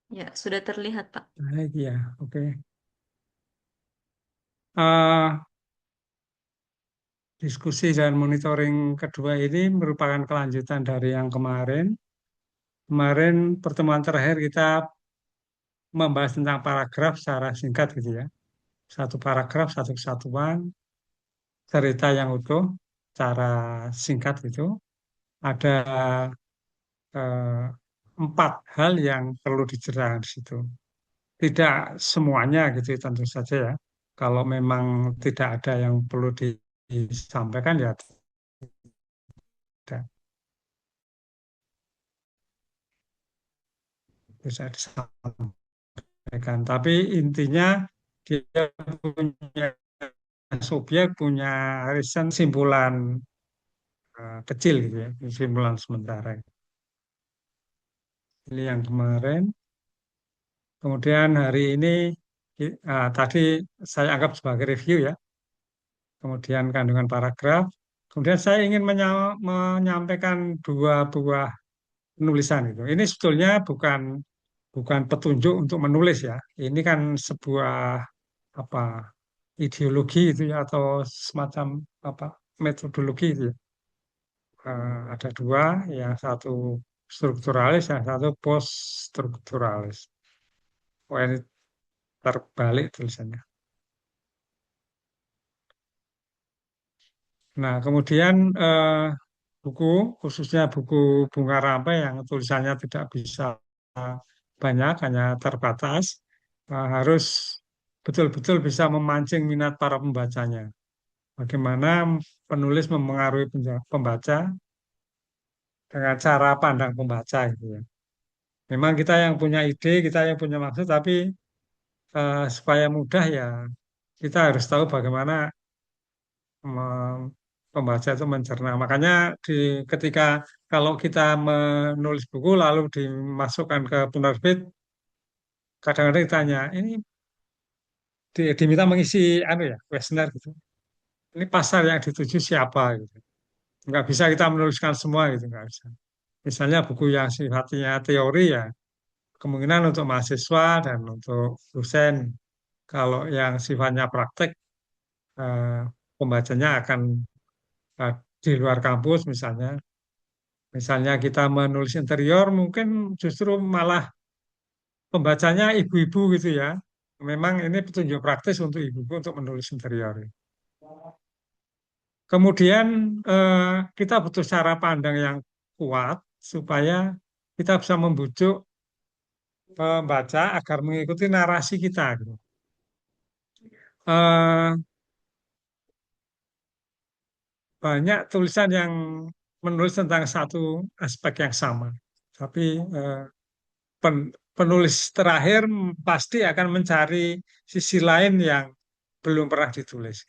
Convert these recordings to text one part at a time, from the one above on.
Ya, sudah terlihat, Pak. Baik ya, oke. Eh, Diskusi dan monitoring kedua ini merupakan kelanjutan dari yang kemarin. Kemarin pertemuan terakhir kita membahas tentang paragraf secara singkat gitu ya. Satu paragraf, satu kesatuan, cerita yang utuh, cara singkat gitu. Ada eh, empat hal yang perlu diceritakan di situ. Tidak semuanya gitu tentu saja ya. Kalau memang tidak ada yang perlu disampaikan ya tidak bisa disampaikan. Tapi intinya dia punya subjek, punya reason, simpulan kecil gitu ya, simpulan sementara. Ini yang kemarin. Kemudian hari ini tadi saya anggap sebagai review ya. Kemudian kandungan paragraf. Kemudian saya ingin menyampaikan dua buah penulisan itu. Ini sebetulnya bukan bukan petunjuk untuk menulis ya. Ini kan sebuah apa ideologi itu ya atau semacam apa metodologi itu ya. Ada dua, yang satu strukturalis, yang satu post strukturalis. Oh, ini terbalik tulisannya. Nah, kemudian buku, khususnya buku Bunga Rampai yang tulisannya tidak bisa banyak, hanya terbatas, harus betul-betul bisa memancing minat para pembacanya. Bagaimana penulis memengaruhi pembaca dengan cara pandang pembaca gitu ya. Memang kita yang punya ide, kita yang punya maksud, tapi supaya mudah ya kita harus tahu bagaimana pembaca itu mencerna. Makanya di ketika kalau kita menulis buku lalu dimasukkan ke penerbit, kadang-kadang ditanya, ini diminta mengisi anu ya, kuesioner gitu. Ini pasar yang dituju siapa gitu. Nggak bisa kita menuliskan semua gitu, nggak bisa. Misalnya buku yang sifatnya teori ya, kemungkinan untuk mahasiswa dan untuk dosen. Kalau yang sifatnya praktek, eh, pembacanya akan eh, di luar kampus misalnya. Misalnya kita menulis interior, mungkin justru malah pembacanya ibu-ibu gitu ya. Memang ini petunjuk praktis untuk ibu-ibu untuk menulis interior. Kemudian kita butuh cara pandang yang kuat supaya kita bisa membujuk pembaca agar mengikuti narasi kita, gitu. Eh, Banyak tulisan yang menulis tentang satu aspek yang sama, tapi penulis terakhir pasti akan mencari sisi lain yang belum pernah ditulis.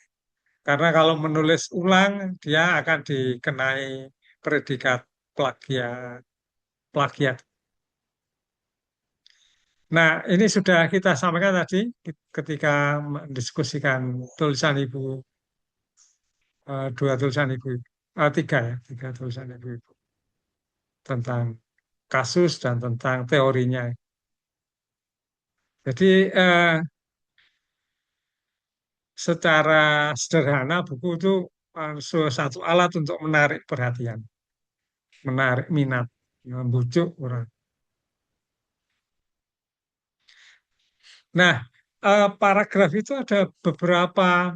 Karena kalau menulis ulang, dia akan dikenai predikat plagiat. plagiat. Nah, ini sudah kita sampaikan tadi ketika mendiskusikan tulisan ibu, dua tulisan ibu, tiga ya, tiga tulisan ibu tentang kasus dan tentang teorinya. Jadi secara sederhana buku itu satu alat untuk menarik perhatian, menarik minat, membujuk orang. Nah, paragraf itu ada beberapa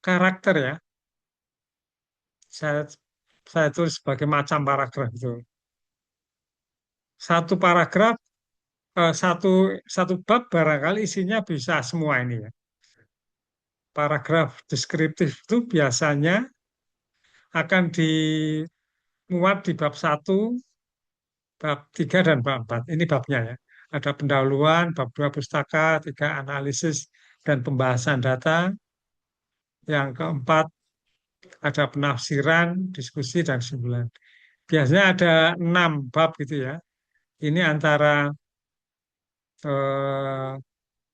karakter ya. Saya saya tulis sebagai macam paragraf itu. Satu paragraf, satu satu bab barangkali isinya bisa semua ini ya. Paragraf deskriptif itu biasanya akan dimuat di bab satu, bab 3 dan bab 4. Ini babnya ya. Ada pendahuluan, bab 2 pustaka, 3 analisis dan pembahasan data. Yang keempat ada penafsiran, diskusi dan kesimpulan. Biasanya ada 6 bab gitu ya. Ini antara eh,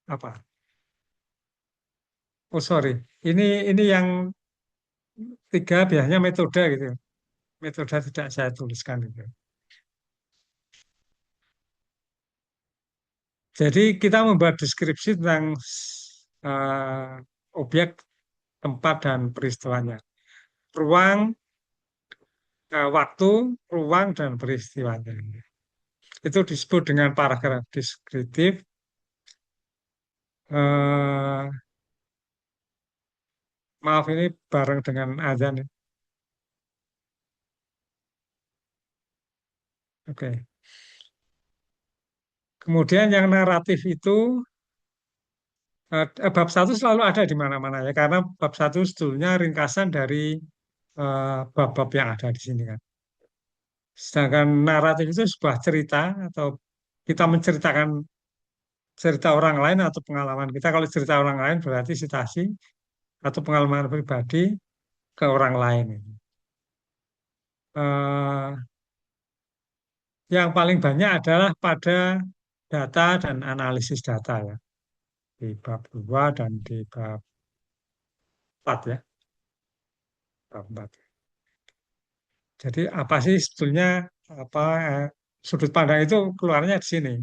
apa? Oh sorry, ini yang tiga biasanya metode gitu. Metode tidak saya tuliskan gitu. Jadi kita membuat deskripsi tentang eh, objek, tempat, dan peristiwanya. Ruang, waktu, ruang, dan peristiwanya. Itu disebut dengan paragraf deskriptif. Eh, Maaf ini bareng dengan azan. Ya. Oke. Kemudian yang naratif itu bab satu selalu ada di mana-mana ya karena bab satu sebetulnya ringkasan dari bab-bab yang ada di sini kan. Sedangkan naratif itu sebuah cerita atau kita menceritakan cerita orang lain atau pengalaman kita. Kalau cerita orang lain berarti citasi atau pengalaman pribadi ke orang lain. Eh, yang paling banyak adalah pada data dan analisis data ya di bab 2 dan di bab 4 ya, bab 4. Jadi apa sih sebetulnya apa sudut pandang itu keluarnya di sini,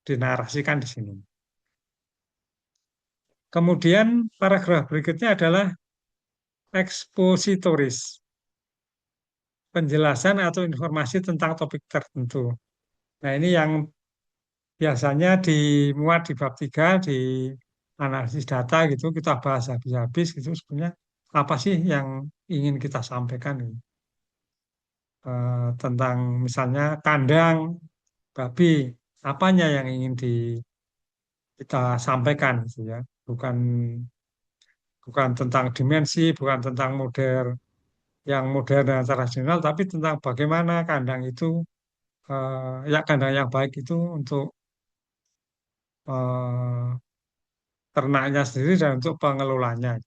dinarasikan di sini. Kemudian paragraf berikutnya adalah ekspositoris, penjelasan atau informasi tentang topik tertentu. Nah, ini yang biasanya dimuat di bab 3 di analisis data gitu, kita bahas habis-habis gitu sebenarnya apa sih yang ingin kita sampaikan gitu. Tentang misalnya kandang babi, apanya yang ingin kita sampaikan gitu ya. Bukan bukan tentang dimensi, bukan tentang model yang modern dan tradisional, tapi tentang bagaimana kandang itu ya kandang yang baik itu untuk eh, ternaknya sendiri dan untuk pengelolanya.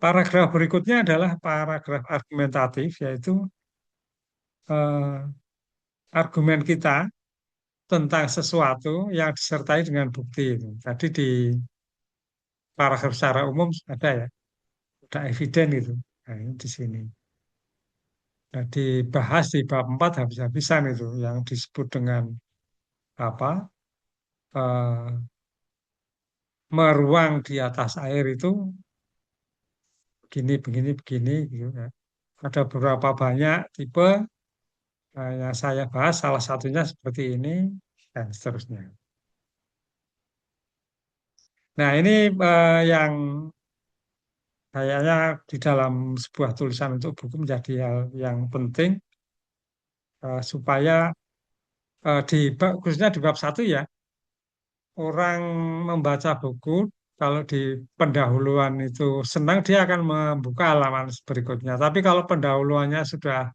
Paragraf berikutnya adalah paragraf argumentatif, yaitu eh, argumen kita tentang sesuatu yang disertai dengan bukti itu. Tadi di paragraf secara umum ada ya, ada eviden gitu. Nah, ini di sini. Nah, dibahas di bab 4 habis-habisan itu yang disebut dengan apa? eh, Meruang di atas air itu begini, begini, begini gitu ya. Ada beberapa banyak tipe yang saya bahas, salah satunya seperti ini dan seterusnya. Nah, ini yang kayaknya di dalam sebuah tulisan untuk buku menjadi hal yang penting supaya khususnya di bab 1 ya, orang membaca buku kalau di pendahuluan itu senang dia akan membuka halaman berikutnya. Tapi kalau pendahuluannya sudah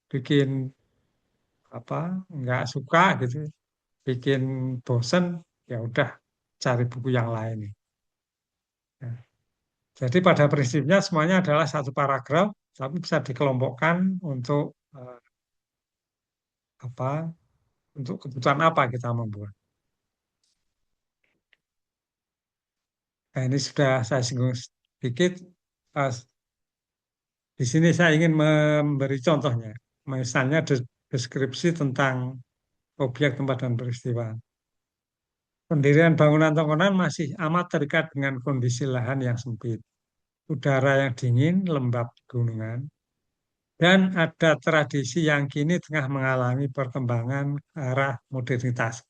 bikin apa nggak suka gitu, bikin bosen, ya udah cari buku yang lain. Ya. Jadi pada prinsipnya semuanya adalah satu paragraf, tapi bisa dikelompokkan untuk apa? Untuk kebutuhan apa kita membuat. Nah, ini sudah saya singgung sedikit. Eh, Di sini saya ingin memberi contohnya. Misalnya deskripsi tentang objek, tempat, dan peristiwa. Pendirian bangunan bangunan masih amat terikat dengan kondisi lahan yang sempit, udara yang dingin, lembab gunungan, dan ada tradisi yang kini tengah mengalami perkembangan arah modernitas.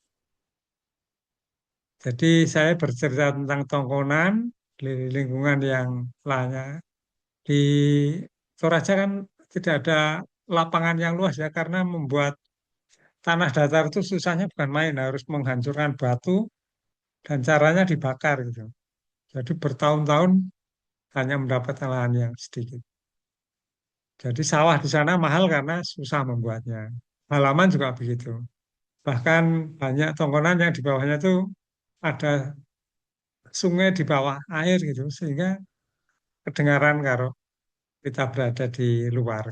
Jadi saya bercerita tentang tongkonan di lingkungan yang lainnya. Di Toraja kan tidak ada lapangan yang luas ya karena membuat tanah datar itu susahnya bukan main, harus menghancurkan batu dan caranya dibakar gitu. Jadi bertahun-tahun hanya mendapatkan lahan yang sedikit. Jadi sawah di sana mahal karena susah membuatnya. Halaman juga begitu. Bahkan banyak tongkonan yang di bawahnya itu ada sungai di bawah air gitu, sehingga kedengaran kalau kita berada di luar.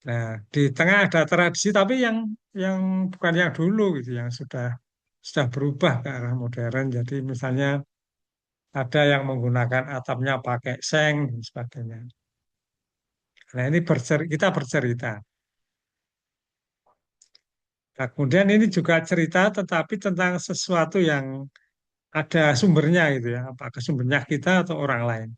Nah, di tengah ada tradisi tapi yang bukan yang dulu gitu, yang sudah berubah ke arah modern. Jadi misalnya ada yang menggunakan atapnya pakai seng dan sebagainya. Nah, ini kita bercerita. Nah, kemudian ini juga cerita tetapi tentang sesuatu yang ada sumbernya gitu ya, apakah sumbernya kita atau orang lain.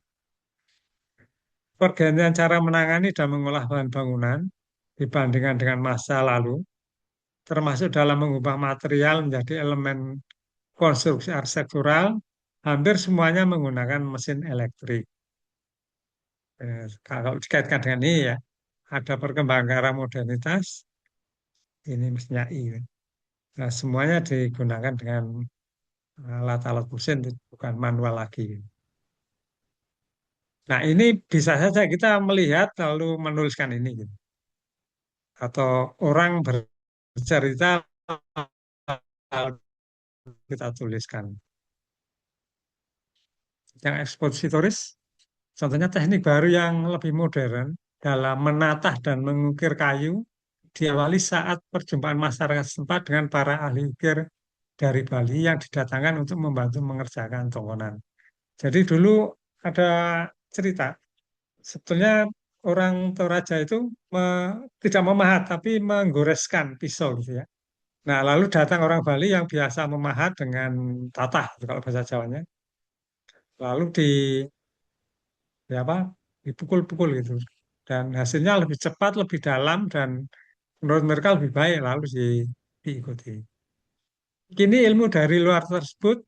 Pergantian cara menangani dan mengolah bahan bangunan dibandingkan dengan masa lalu, termasuk dalam mengubah material menjadi elemen konstruksi arsitektural, hampir semuanya menggunakan mesin elektrik. Kalau dikaitkan dengan ini ya, ada perkembangan ke arah modernitas, ini mestinya I. Nah, semuanya digunakan dengan alat-alat mesin, bukan manual lagi. Nah, ini bisa saja kita melihat lalu menuliskan ini, gitu. Atau orang bercerita lalu kita tuliskan. Yang ekspositoris, contohnya teknik baru yang lebih modern dalam menatah dan mengukir kayu diawali saat perjumpaan masyarakat setempat dengan para ahli ukir dari Bali yang didatangkan untuk membantu mengerjakan tongkonan. Jadi dulu ada cerita, sebetulnya orang Toraja itu tidak memahat, tapi menggoreskan pisau gitu ya. Nah, lalu datang orang Bali yang biasa memahat dengan tatah, gitu kalau bahasa Jawanya. Lalu apa, dipukul-pukul gitu. Dan hasilnya lebih cepat, lebih dalam, dan menurut mereka lebih baik, lalu diikuti. Kini ilmu dari luar tersebut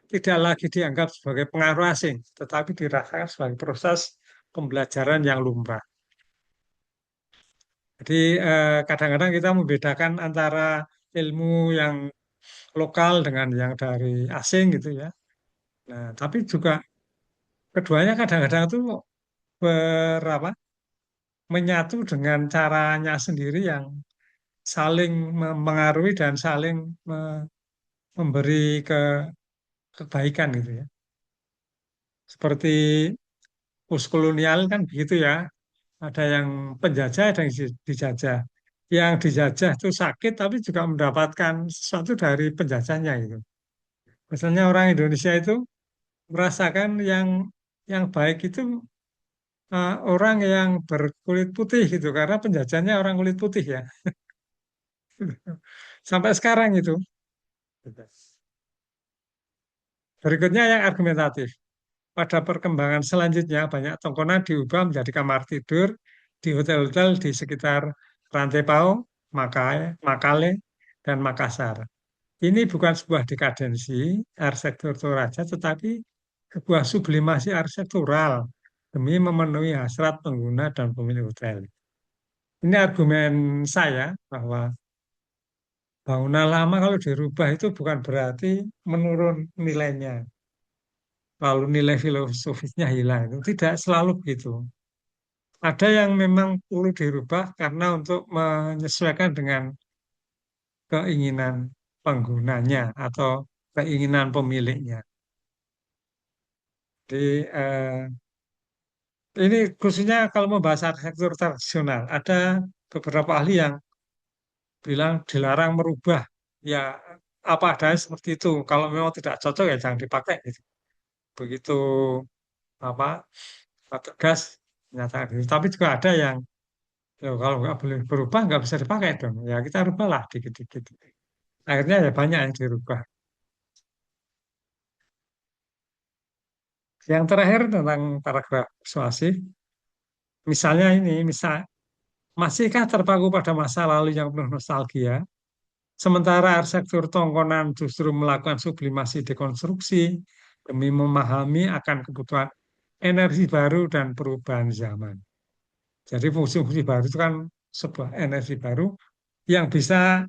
tidak lagi dianggap sebagai pengaruh asing, tetapi dirasakan sebagai proses pembelajaran yang lumrah. Jadi kadang-kadang kita membedakan antara ilmu yang lokal dengan yang dari asing gitu ya. Nah, tapi juga keduanya kadang-kadang itu berapa menyatu dengan caranya sendiri yang saling mengaruhi dan saling memberi kebaikan gitu ya. Seperti postkolonial kan begitu ya. Ada yang penjajah, ada yang dijajah. Yang dijajah itu sakit tapi juga mendapatkan sesuatu dari penjajahnya gitu. Misalnya orang Indonesia itu merasakan yang baik itu orang yang berkulit putih gitu karena penjajahnya orang kulit putih ya. Sampai sekarang itu. Berikutnya yang argumentatif. Pada perkembangan selanjutnya, banyak tongkonan diubah menjadi kamar tidur di hotel-hotel di sekitar Rantepao, Makale, dan Makassar. Ini bukan sebuah dekadensi arsitektur Toraja, tetapi sebuah sublimasi arsitektural demi memenuhi hasrat pengguna dan pemilik hotel. Ini argumen saya bahwa bangunan lama kalau dirubah itu bukan berarti menurun nilainya, lalu nilai filosofisnya hilang. Itu tidak selalu begitu. Ada yang memang perlu dirubah karena untuk menyesuaikan dengan keinginan penggunanya atau keinginan pemiliknya. Jadi ini khususnya kalau membahas arsitektur tradisional, ada beberapa ahli yang bilang dilarang merubah. Ya apa adanya seperti itu. Kalau memang tidak cocok ya jangan dipakai. Gitu. Begitu apa tegas menyatakan itu. Tapi juga ada yang ya, kalau nggak boleh berubah nggak bisa dipakai dong. Ya kita rubahlah dikit-dikit. Akhirnya ya banyak yang dirubah. Yang terakhir tentang paragraf persuasif. Misalnya ini, masihkah terpaku pada masa lalu yang penuh nostalgia? Sementara arsitektur tongkonan justru melakukan sublimasi dekonstruksi demi memahami akan kebutuhan energi baru dan perubahan zaman. Jadi fungsi-fungsi baru itu kan sebuah energi baru yang bisa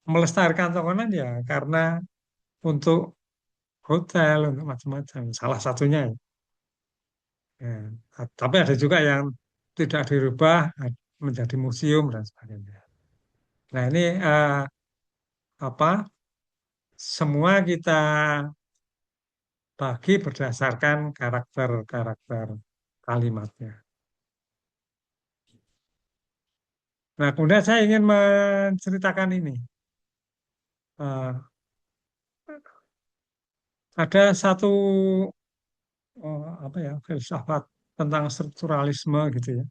melestarikan tongkonan ya karena untuk hotel, untuk macam-macam. Salah satunya. Ya. Tapi ada juga yang tidak dirubah menjadi museum dan sebagainya. Nah ini apa? Semua kita bagi berdasarkan karakter-karakter kalimatnya. Nah, kemudian saya ingin menceritakan ini. Eh, ada satu apa ya filsafat tentang strukturalisme gitu ya,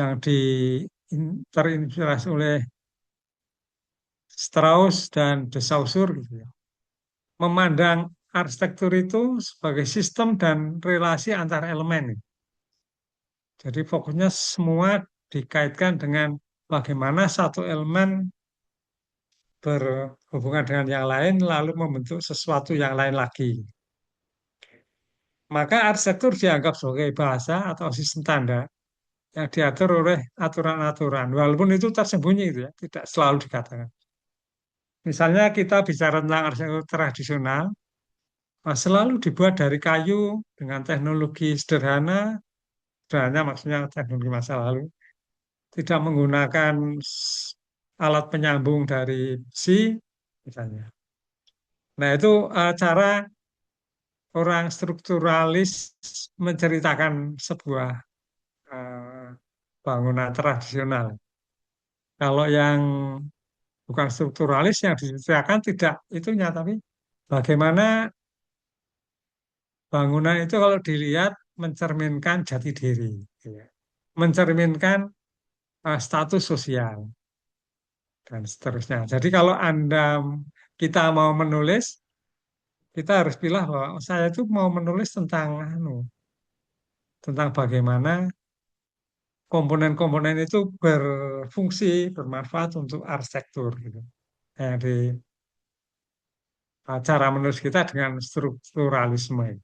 yang terinspirasi oleh Strauss dan de Saussure gitu ya, memandang arsitektur itu sebagai sistem dan relasi antar elemen. Jadi fokusnya semua dikaitkan dengan bagaimana satu elemen berhubungan dengan yang lain lalu membentuk sesuatu yang lain lagi. Maka arsitektur dianggap sebagai bahasa atau sistem tanda yang diatur oleh aturan-aturan. Walaupun itu tersembunyi itu ya, tidak selalu dikatakan. Misalnya kita bicara tentang arsitektur tradisional, selalu dibuat dari kayu dengan teknologi sederhana, sederhana maksudnya teknologi masa lalu, tidak menggunakan alat penyambung dari besi, misalnya. Nah, itu cara orang strukturalis menceritakan sebuah eh, bangunan tradisional. Kalau yang bukan strukturalis yang diceritakan tidak itunya, tapi bagaimana bangunan itu kalau dilihat mencerminkan jati diri, gitu ya. Mencerminkan status sosial dan seterusnya. Jadi kalau kita mau menulis, kita harus pilih bahwa "Oh, saya itu mau menulis tentang tentang bagaimana komponen-komponen itu berfungsi, bermanfaat untuk arsitektur gitu. Di cara menulis kita dengan strukturalisme.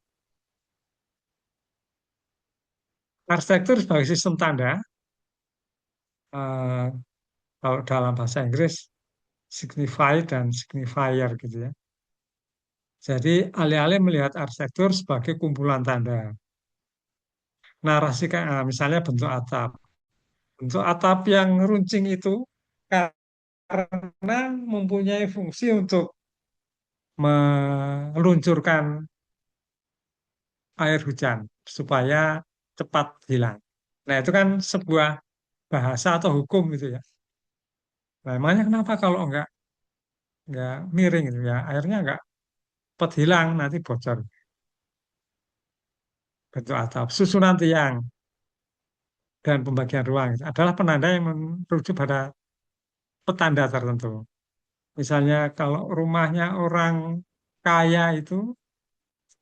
Arsitektur sebagai sistem tanda, eh, kalau dalam bahasa Inggris, signify dan signifier gitu ya. Jadi alih-alih melihat arsitektur sebagai kumpulan tanda. Narasikan, misalnya bentuk atap. Bentuk atap yang runcing itu karena mempunyai fungsi untuk meluncurkan air hujan supaya cepat hilang. Nah, itu kan sebuah bahasa atau hukum itu ya. Nah, emangnya kenapa kalau enggak miring gitu ya, airnya enggak cepat hilang, nanti bocor bentuk atap. Susunan tiang dan pembagian ruang itu adalah penanda yang merujuk pada petanda tertentu. Misalnya kalau rumahnya orang kaya itu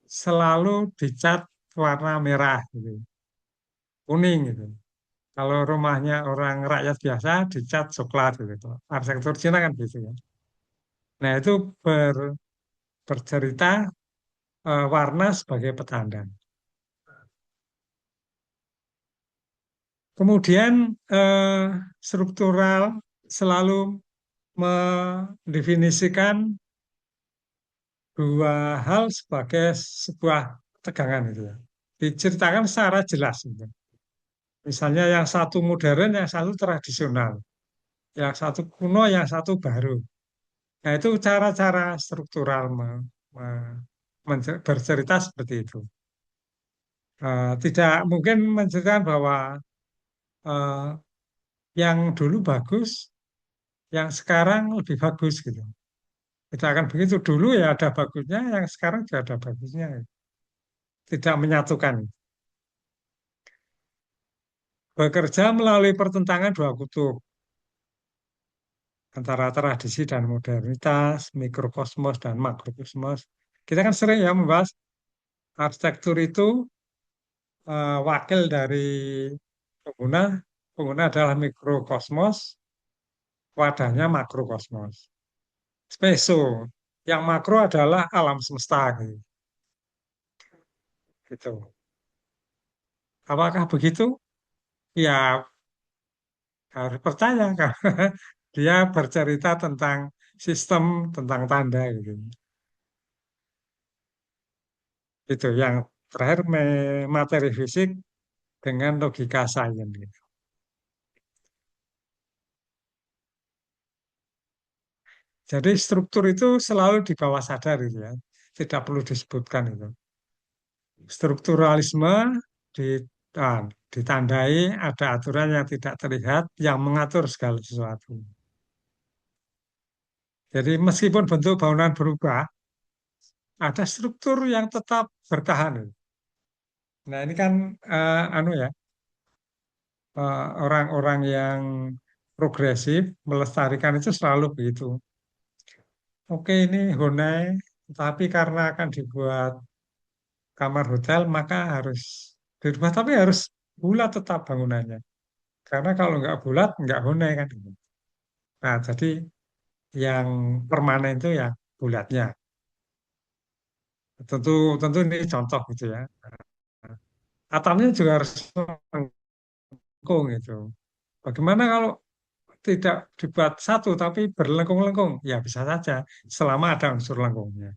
selalu dicat warna merah gitu, kuning gitu. Kalau rumahnya orang rakyat biasa dicat coklat gitu. Arsitektur Cina kan gitu ya. Nah itu bercerita warna sebagai petanda. Kemudian struktural selalu mendefinisikan dua hal sebagai sebuah tegangan itu ya. Diceritakan secara jelas gitu. Misalnya yang satu modern, yang satu tradisional, yang satu kuno, yang satu baru. Nah itu cara-cara struktural bercerita seperti itu. Tidak mungkin menceritakan bahwa eh, yang dulu bagus, yang sekarang lebih bagus gitu. Tidak akan begitu. Dulu ya ada bagusnya, yang sekarang juga ada bagusnya. Tidak menyatukan. Bekerja melalui pertentangan dua kutub antara tradisi dan modernitas, mikrokosmos dan makrokosmos. Kita kan sering ya membahas arsitektur itu wakil dari pengguna. Pengguna adalah mikrokosmos, wadahnya makrokosmos. Speso, yang makro adalah alam semesta gitu. Apakah begitu? Ya harus percaya karena dia bercerita tentang sistem, tentang tanda gitu. Itu yang terakhir materi fisik dengan logika sains gitu. Jadi struktur itu selalu di bawah sadar gitu ya. Tidak perlu disebutkan itu. Strukturalisme di, ditandai ada aturan yang tidak terlihat yang mengatur segala sesuatu. Jadi meskipun bentuk bangunan berubah, ada struktur yang tetap bertahan. Nah ini kan anu ya, orang-orang yang progresif melestarikan itu selalu begitu. oke ini Honai, tapi karena akan dibuat kamar hotel, maka harus dirubah, tapi harus bulat tetap bangunannya. Karena kalau nggak bulat, nggak Honai kan. Nah, jadi yang permanen itu ya bulatnya. Tentu, tentu ini contoh gitu ya. Atapnya juga harus melengkung gitu. Bagaimana kalau tidak dibuat satu tapi berlengkung-lengkung? Ya bisa saja, selama ada unsur lengkungnya.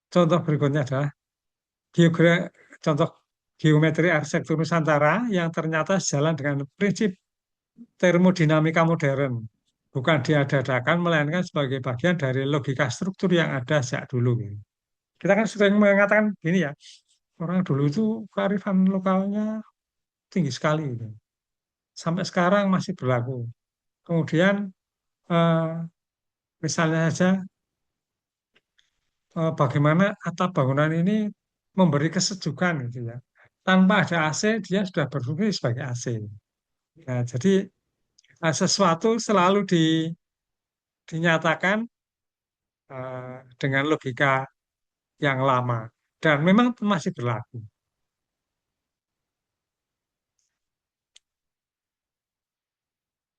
Contoh berikutnya adalah geogra contoh geometri arsitektur Nusantara yang ternyata sejalan dengan prinsip termodinamika modern. Bukan diada-adakan, melainkan sebagai bagian dari logika struktur yang ada sejak dulu. Gitu. Kita kan sering mengatakan gini ya, orang dulu itu kearifan lokalnya tinggi sekali. Gitu. Sampai sekarang masih berlaku. Kemudian eh, misalnya saja bagaimana atap bangunan ini memberi kesejukan gitu ya. Tanpa ada AC, dia sudah berfungsi sebagai AC. Nah, jadi sesuatu selalu dinyatakan dengan logika yang lama dan memang masih berlaku.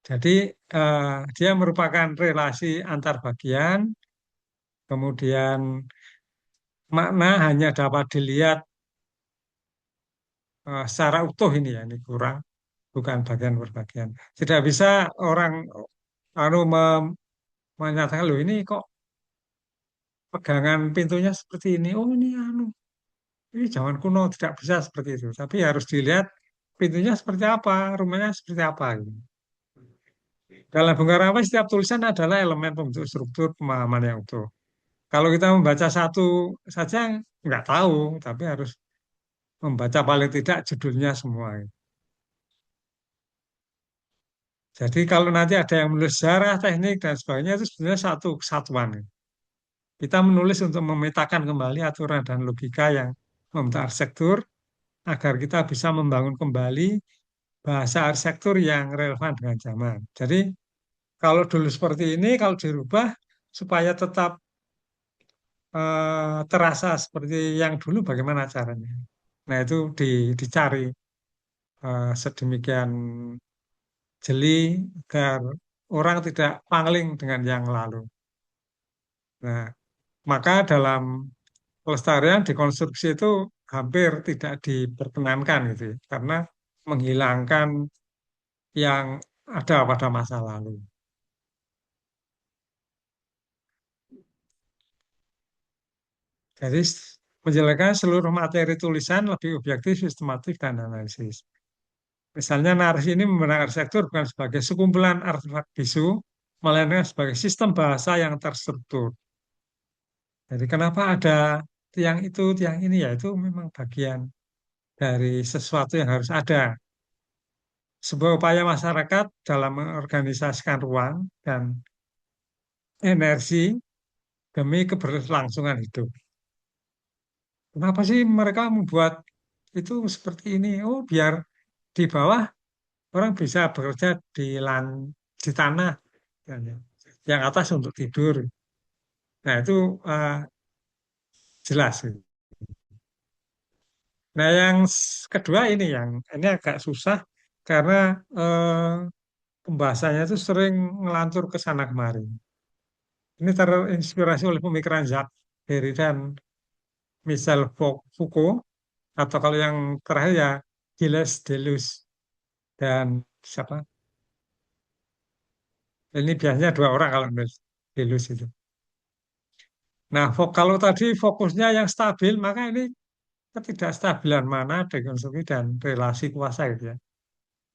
Jadi dia merupakan relasi antar bagian, kemudian makna hanya dapat dilihat secara utuh ini kurang, bukan bagian per bagian. Tidak bisa orang anu menyatakan loh ini kok pegangan pintunya seperti ini. Oh ini zaman kuno tidak bisa seperti itu. Tapi harus dilihat pintunya seperti apa, rumahnya seperti apa. Gitu. Dalam Bung Karno setiap tulisan adalah elemen pembentuk struktur pemahaman yang utuh. Kalau kita membaca satu saja nggak tahu, tapi harus membaca paling tidak judulnya semua. Jadi kalau nanti ada yang menulis sejarah, teknik, dan sebagainya itu sebenarnya satu kesatuan. Kita menulis untuk memetakan kembali aturan dan logika yang membentuk arsitektur agar kita bisa membangun kembali bahasa arsitektur yang relevan dengan zaman. Jadi kalau dulu seperti ini, kalau dirubah supaya tetap terasa seperti yang dulu, bagaimana caranya? Nah itu dicari sedemikian jeli agar orang tidak pangling dengan yang lalu. Nah, maka dalam pelestarian dekonstruksi itu hampir tidak diperkenankan gitu ya, karena menghilangkan yang ada pada masa lalu. Jadi menjelaskan seluruh materi tulisan lebih objektif, sistematik, dan analisis. Misalnya narasi ini membenarkan arsitektur bukan sebagai sekumpulan artefak bisu, melainkan sebagai sistem bahasa yang terstruktur. Jadi kenapa ada tiang itu, tiang ini, ya itu memang bagian dari sesuatu yang harus ada. Sebuah upaya masyarakat dalam mengorganisasikan ruang dan energi demi keberlangsungan hidup. Kenapa sih mereka membuat itu seperti ini? Oh, biar di bawah orang bisa bekerja di tanah, dan yang atas untuk tidur. Nah, itu jelas. Nah, yang kedua ini agak susah karena pembahasannya itu sering ngelantur ke sana kemari. Ini terinspirasi oleh pemikiran Jacques Derrida dan Michel Foucault, atau kalau yang terakhir ya Gilles Deleuze dan siapa? Ini biasanya dua orang kalau nulis Deleuze itu. Nah, kalau tadi fokusnya yang stabil, maka ini ketidakstabilan mana dekonstruksi dan relasi kuasa gitu ya.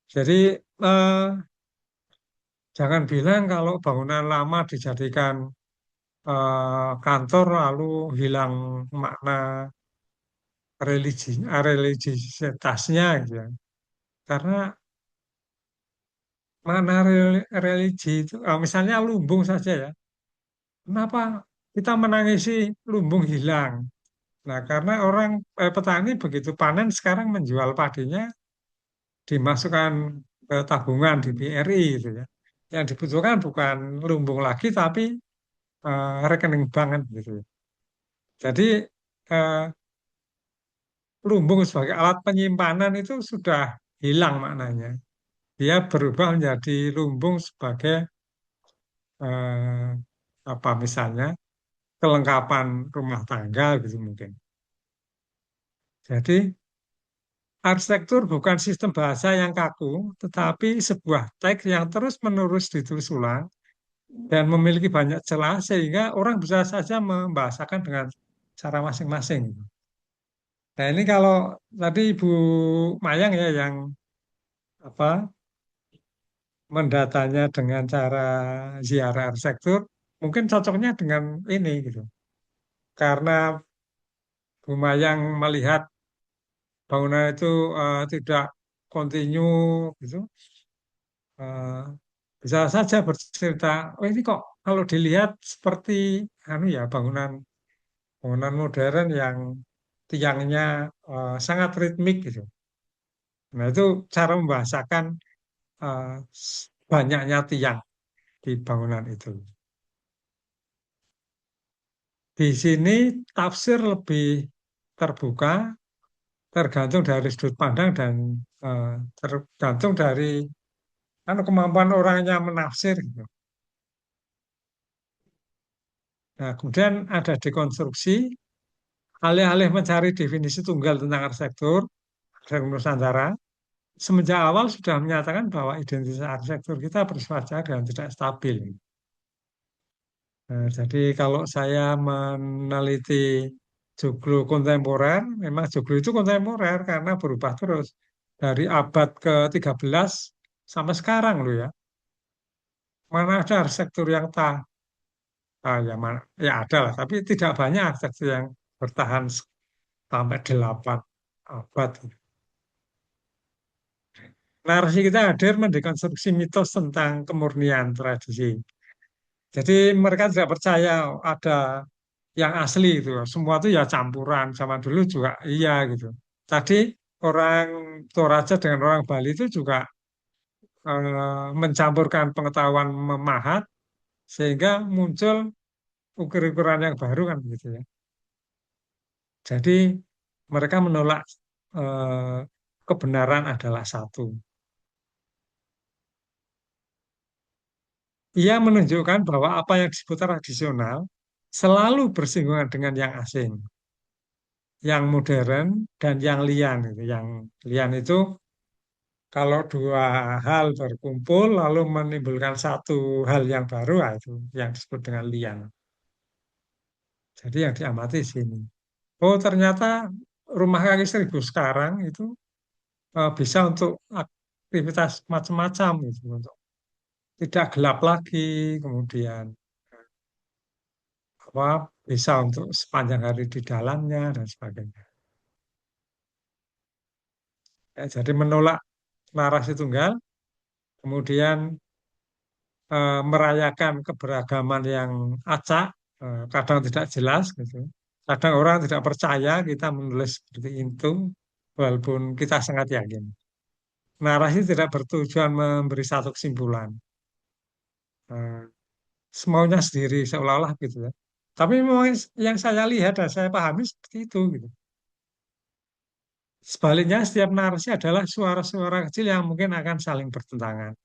Jadi eh, jangan bilang kalau bangunan lama dijadikan kantor lalu hilang makna religiositasnya gitu ya. Karena makna religi itu, misalnya lumbung saja ya. Kenapa kita menangisi lumbung hilang? Nah, karena petani begitu panen sekarang menjual padinya dimasukkan ke tabungan di BRI gitu ya. Yang dibutuhkan bukan lumbung lagi, tapi rekening bank kan gitu. Jadi eh, lumbung sebagai alat penyimpanan itu sudah hilang maknanya. Dia berubah menjadi lumbung sebagai eh, apa misalnya kelengkapan rumah tangga gitu mungkin. Jadi arsitektur bukan sistem bahasa yang kaku, tetapi sebuah teks yang terus-menerus ditulis ulang dan memiliki banyak celah sehingga orang bisa saja membahasakan dengan cara masing-masing. Nah ini kalau tadi Ibu Mayang ya yang apa mendatanya dengan cara ziarah arsitektur, mungkin cocoknya dengan ini gitu. Karena Bu Mayang melihat bangunan itu tidak kontinu gitu, eh, bisa saja bercerita, oh ini kok kalau dilihat seperti anu ya bangunan bangunan modern yang tiangnya sangat ritmik gitu. Nah itu cara membahasakan eh, banyaknya tiang di bangunan itu. Di sini tafsir lebih terbuka, tergantung dari sudut pandang dan tergantung dari kemampuan orangnya menafsir gitu. Nah, kemudian ada dekonstruksi, alih-alih mencari definisi tunggal tentang arsitektur, arsitektur Nusantara, semenjak awal sudah menyatakan bahwa identitas arsitektur kita bersifat cair dan tidak stabil. Nah, jadi kalau saya meneliti joglo kontemporer, memang joglo itu kontemporer karena berubah terus. Dari abad ke-13 sampai sekarang loh ya. Mana ada arsitektur yang ya, mana, ya ada lah, tapi tidak banyak arsitektur yang bertahan sampai 8 abad. Narasi kita hadir mendekonstruksi mitos tentang kemurnian tradisi. Jadi mereka tidak percaya ada yang asli itu. Semua itu ya campuran. Zaman dulu juga iya gitu. Tadi orang Toraja dengan orang Bali itu juga mencampurkan pengetahuan memahat sehingga muncul ukir-ukuran yang baru kan gitu ya. Jadi mereka menolak eh, kebenaran adalah satu. Ia menunjukkan bahwa apa yang disebut tradisional selalu bersinggungan dengan yang asing, yang modern dan yang lian. Gitu. Yang lian itu kalau dua hal berkumpul lalu menimbulkan satu hal yang baru, itu yang disebut dengan lian. Jadi yang diamati di sini. Oh ternyata rumah kaki seribu sekarang itu bisa untuk aktivitas macam-macam gitu, untuk tidak gelap lagi, kemudian apa bisa untuk sepanjang hari di dalamnya dan sebagainya. Ya, jadi menolak narasi tunggal, kemudian merayakan keberagaman yang acak, kadang tidak jelas gitu. Kadang orang tidak percaya kita menulis seperti itu, walaupun kita sangat yakin. Narasi tidak bertujuan memberi satu kesimpulan. Eh, Semaunya sendiri seolah-olah gitu ya. Tapi memang yang saya lihat dan saya pahami seperti itu gitu. Sebaliknya setiap narasi adalah suara-suara kecil yang mungkin akan saling bertentangan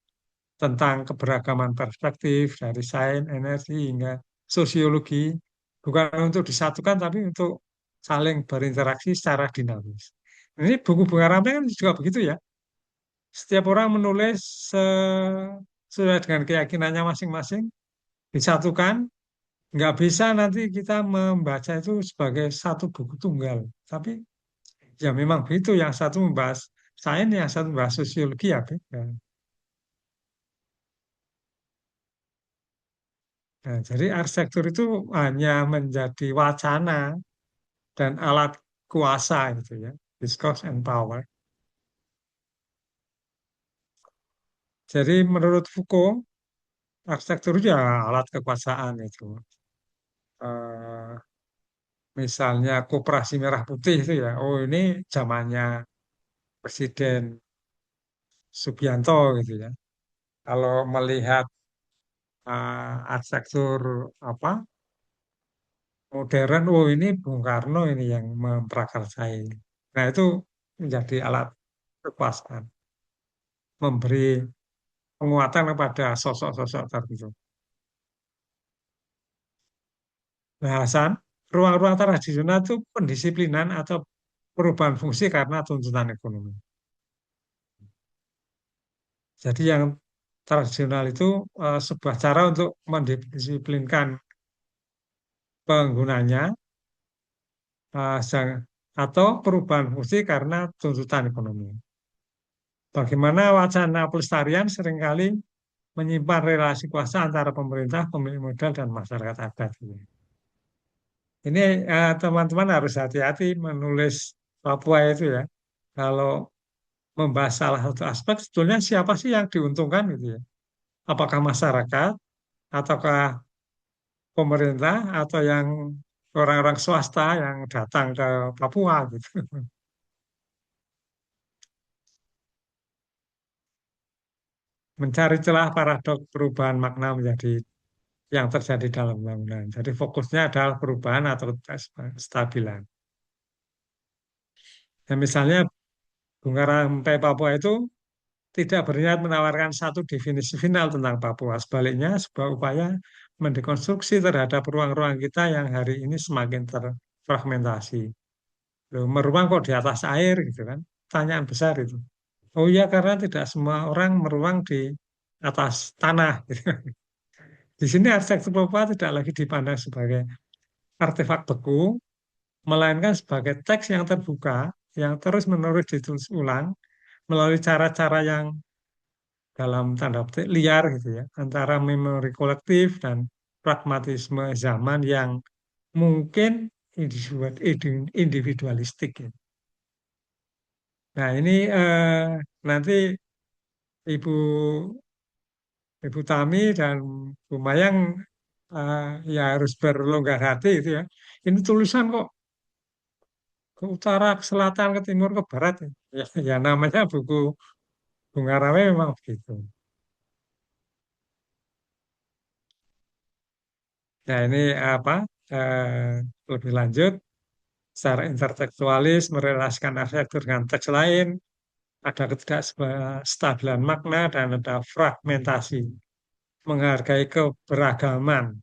tentang keberagaman perspektif dari sains, energi hingga sosiologi, bukan untuk disatukan tapi untuk saling berinteraksi secara dinamis. Ini buku Bunga Rampai kan juga begitu ya. Setiap orang menulis sesuai dengan keyakinannya masing-masing, disatukan. Nggak bisa nanti kita membaca itu sebagai satu buku tunggal. Tapi ya memang begitu, yang satu membahas sains, yang satu membahas sosiologi ya beda. Nah, jadi arsitektur itu hanya menjadi wacana dan alat kuasa gitu ya, discourse and power. Jadi menurut Foucault, arsitektur itu ya alat kekuasaan itu. Eh, Misalnya Koperasi Merah Putih itu ya, oh ini zamannya Presiden Subianto gitu ya. Kalau melihat arsitektur apa modern. Oh ini Bung Karno ini yang memprakarsai. Nah itu menjadi alat kekuasaan, memberi penguatan kepada sosok-sosok tertentu. Bahasan ruang-ruang tradisional itu pendisiplinan atau perubahan fungsi karena tuntutan ekonomi. Jadi yang tradisional itu sebuah cara untuk mendisiplinkan penggunanya atau perubahan fungsi karena tuntutan ekonomi. Bagaimana wacana pelestarian seringkali menyimpan relasi kuasa antara pemerintah, pemilik modal, dan masyarakat adat. Ini teman-teman harus hati-hati menulis Papua itu ya. Kalau membahas salah satu aspek, sebetulnya siapa sih yang diuntungkan gitu ya? Apakah masyarakat, ataukah pemerintah, atau yang orang-orang swasta yang datang ke Papua gitu. Mencari celah paradok perubahan makna menjadi yang terjadi dalam bangunan. Jadi fokusnya adalah perubahan atau kestabilan. Ya, misalnya Bung Rampai Papua itu tidak berniat menawarkan satu definisi final tentang Papua. Sebaliknya, sebuah upaya mendekonstruksi terhadap ruang-ruang kita yang hari ini semakin terfragmentasi. Loh, meruang kok di atas air gitu kan? Tanyaan besar itu. Oh iya, karena tidak semua orang meruang di atas tanah. Gitu. Di sini arsitektur Papua tidak lagi dipandang sebagai artefak beku, melainkan sebagai teks yang terbuka, yang terus-menerus ditulis ulang melalui cara-cara yang dalam tanda petik liar gitu ya, antara memori kolektif dan pragmatisme zaman yang mungkin individualistik ya. Nah ini nanti Ibu Ibu Tami dan Bu Mayang eh, ya harus berlonggar hati itu ya. Ini tulisan kok ke utara, ke selatan, ke timur, ke barat ya. Ya namanya buku Bunga Rawe memang begitu. Nah ini apa? Lebih lanjut, secara intertekstualis merelasikan arsitektur dengan teks lain, ada ketidakstabilan makna dan ada fragmentasi, menghargai keberagaman.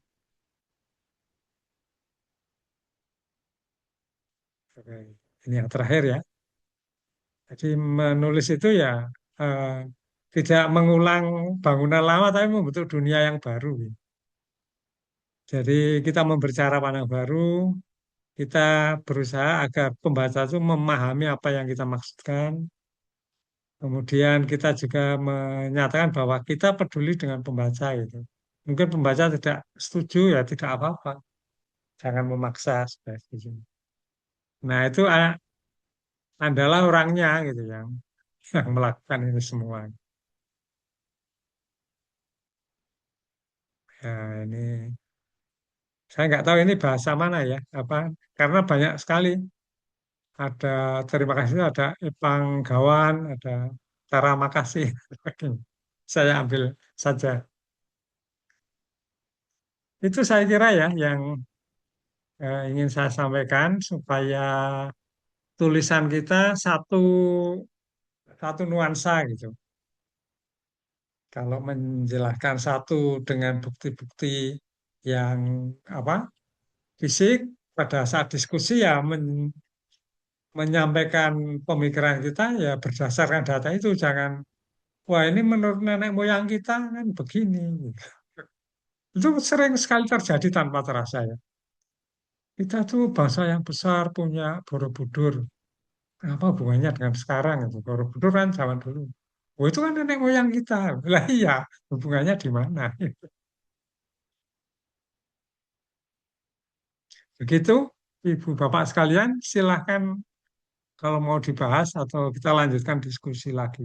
Oke. Ini yang terakhir ya. Jadi menulis itu ya eh, tidak mengulang bangunan lama, tapi membentuk dunia yang baru. Jadi kita memberi cara pandang baru, kita berusaha agar pembaca itu memahami apa yang kita maksudkan. Kemudian kita juga menyatakan bahwa kita peduli dengan pembaca itu. Mungkin pembaca tidak setuju ya tidak apa-apa. Jangan memaksa supaya setuju. Nah itu adalah orangnya gitu yang melakukan ini semua. Ya, ini saya nggak tahu ini bahasa mana ya, apa karena banyak sekali. Ada terima kasih, ada Ipang Gawan, ada Tara Makasih. Saya ambil saja. Itu saya kira ya yang ingin saya sampaikan supaya tulisan kita satu nuansa gitu. Kalau menjelaskan satu dengan bukti-bukti yang apa fisik pada saat diskusi ya menyampaikan pemikiran kita ya berdasarkan data itu jangan wah ini menurut nenek moyang kita kan begini. Itu sering sekali terjadi tanpa terasa ya. Kita tuh bangsa yang besar punya Borobudur. Apa hubungannya dengan sekarang itu? Borobudur kan zaman dulu. Oh itu kan nenek moyang kita. Lah iya, hubungannya di mana? Begitu, Ibu Bapak sekalian, silahkan kalau mau dibahas atau kita lanjutkan diskusi lagi.